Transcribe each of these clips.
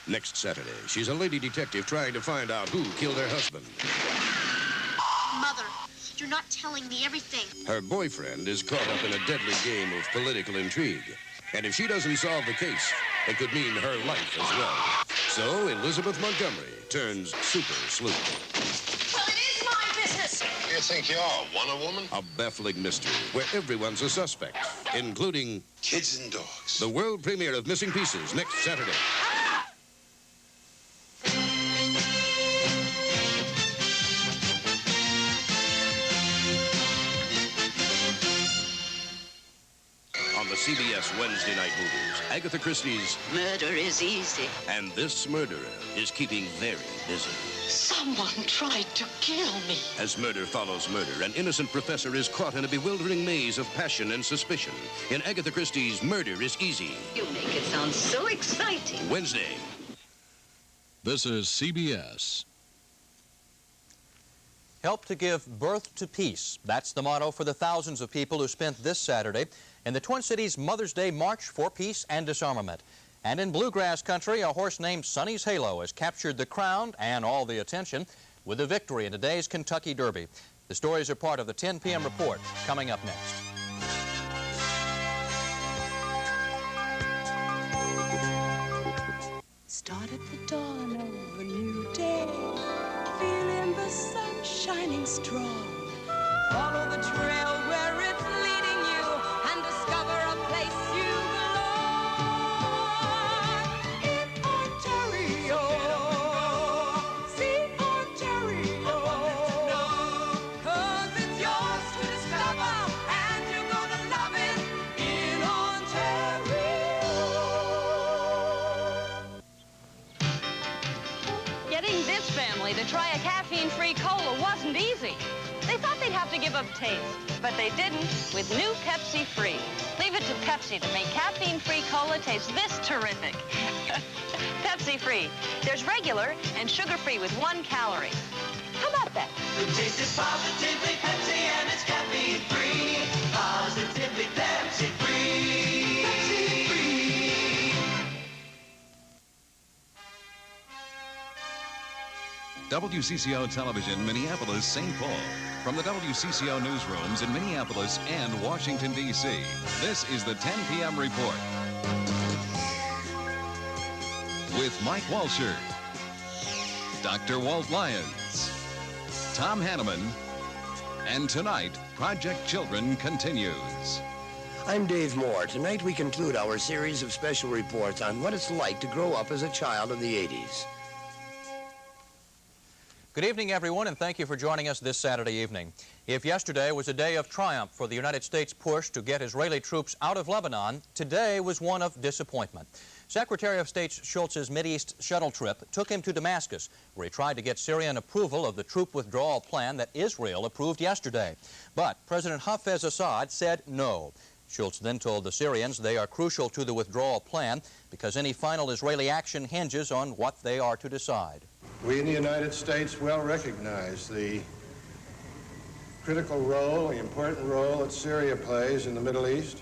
Next Saturday, she's a lady detective trying to find out who killed her husband. Mother, you're not telling me everything. Her boyfriend is caught up in a deadly game of political intrigue. And if she doesn't solve the case, it could mean her life as well. So Elizabeth Montgomery turns super sleuth. Well, it is my business. Who do you think you are, Wonder Woman? A baffling mystery where everyone's a suspect, including Kids and dogs. the world premiere of Missing Pieces next Saturday. On the CBS Wednesday night movies, Agatha Christie's Murder is easy. And This Murderer is keeping very busy. Someone tried to kill me. As murder follows murder, an innocent professor is caught in a bewildering maze of passion and suspicion. In Agatha Christie's Murder is Easy. You make it sound so exciting. Wednesday. This is CBS. Help to give birth to peace. That's the motto for the thousands of people who spent this Saturday in the Twin Cities Mother's Day March for Peace and Disarmament. And in bluegrass country, a horse named Sonny's Halo has captured the crown and all the attention with a victory in today's Kentucky Derby. The stories are part of the 10 p.m. report coming up next. Start at the dawn of a new day, feeling the sun shining strong. Follow the trail where it's leading you and discover a place you belong. In Ontario, see Ontario, 'cause it's yours to discover and you're gonna love it in Ontario. Getting this family to try a caffeine-free cola wasn't easy. They thought they'd have to give up taste, but they didn't with new Pepsi Free. Leave it to Pepsi to make caffeine-free cola taste this terrific. Pepsi Free. There's regular and sugar-free with 1 calorie. How about that? The taste is positively Pepsi and it's caffeine-free. Positively Pepsi-free. Pepsi-free. WCCO Television, Minneapolis, St. Paul. From the WCCO newsrooms in Minneapolis and Washington, D.C., this is the 10 p.m. report. With Mike Walsher, Dr. Walt Lyons, Tom Hanneman, and tonight, Project Children continues. I'm Dave Moore. Tonight we conclude our series of special reports on what it's like to grow up as a child in the 80s. Good evening, everyone, and thank you for joining us this Saturday evening. If yesterday was a day of triumph for the United States push to get Israeli troops out of Lebanon, today was one of disappointment. Secretary of State Shultz's Mideast shuttle trip took him to Damascus, where he tried to get Syrian approval of the troop withdrawal plan that Israel approved yesterday. But President Hafez Assad said no. Schultz then told the Syrians they are crucial to the withdrawal plan because any final Israeli action hinges on what they are to decide. We in the United States well recognize the critical role, the important role that Syria plays in the Middle East.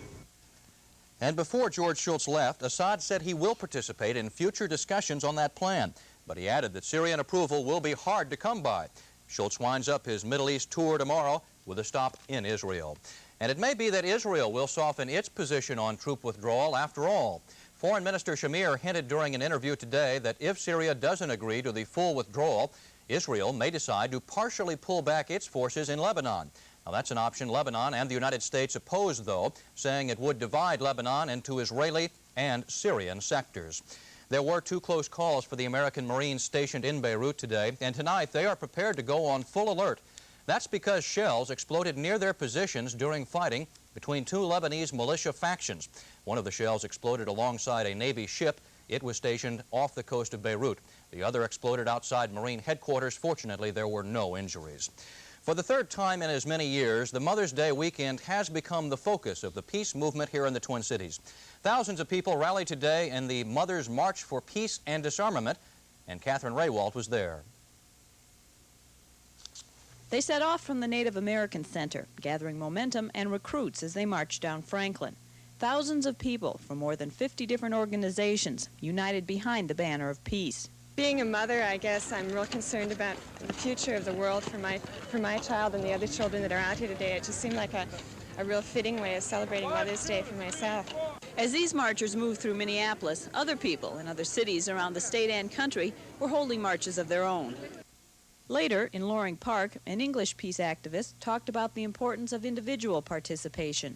And before George Shultz left, Assad said he will participate in future discussions on that plan. But he added that Syrian approval will be hard to come by. Shultz winds up his Middle East tour tomorrow with a stop in Israel. And it may be that Israel will soften its position on troop withdrawal after all. Foreign Minister Shamir hinted during an interview today that if Syria doesn't agree to the full withdrawal, Israel may decide to partially pull back its forces in Lebanon. Now, that's an option Lebanon and the United States oppose, though, saying it would divide Lebanon into Israeli and Syrian sectors. There were 2 close calls for the American Marines stationed in Beirut today, and tonight they are prepared to go on full alert. That's because shells exploded near their positions during fighting between 2 Lebanese militia factions. One of the shells exploded alongside a Navy ship. It was stationed off the coast of Beirut. The other exploded outside Marine headquarters. Fortunately, there were no injuries. For the 3rd time in as many years, the Mother's Day weekend has become the focus of the peace movement here in the Twin Cities. Thousands of people rallied today in the Mother's March for Peace and Disarmament, and Catherine Raywalt was there. They set off from the Native American Center, gathering momentum and recruits as they marched down Franklin. Thousands of people from more than 50 different organizations united behind the banner of peace. Being a mother, I guess I'm real concerned about the future of the world for my child and the other children that are out here today. It just seemed like a real fitting way of celebrating Mother's Day for myself. As these marchers moved through Minneapolis, other people in other cities around the state and country were holding marches of their own. Later, in Loring Park, an English peace activist talked about the importance of individual participation.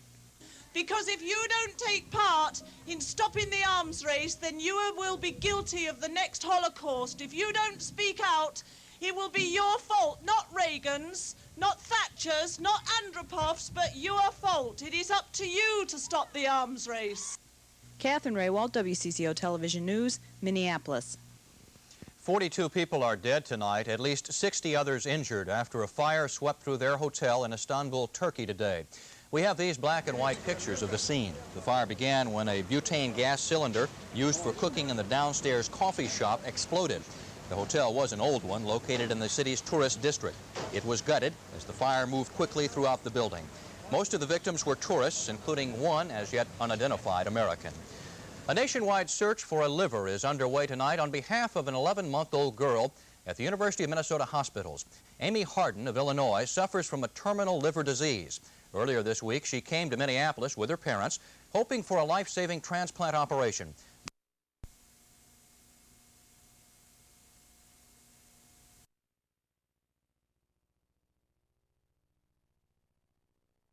Because if you don't take part in stopping the arms race, then you will be guilty of the next Holocaust. If you don't speak out, it will be your fault, not Reagan's, not Thatcher's, not Andropov's, but your fault. It is up to you to stop the arms race. Catherine Raywald, WCCO Television News, Minneapolis. 42 people are dead tonight, at least 60 others injured after a fire swept through their hotel in Istanbul, Turkey today. We have these black and white pictures of the scene. The fire began when a butane gas cylinder used for cooking in the downstairs coffee shop exploded. The hotel was an old one located in the city's tourist district. It was gutted as the fire moved quickly throughout the building. Most of the victims were tourists, including one as yet unidentified American. A nationwide search for a liver is underway tonight on behalf of an 11-month-old girl at the University of Minnesota hospitals. Amy Harden of Illinois suffers from a terminal liver disease. Earlier this week, she came to Minneapolis with her parents, hoping for a life-saving transplant operation.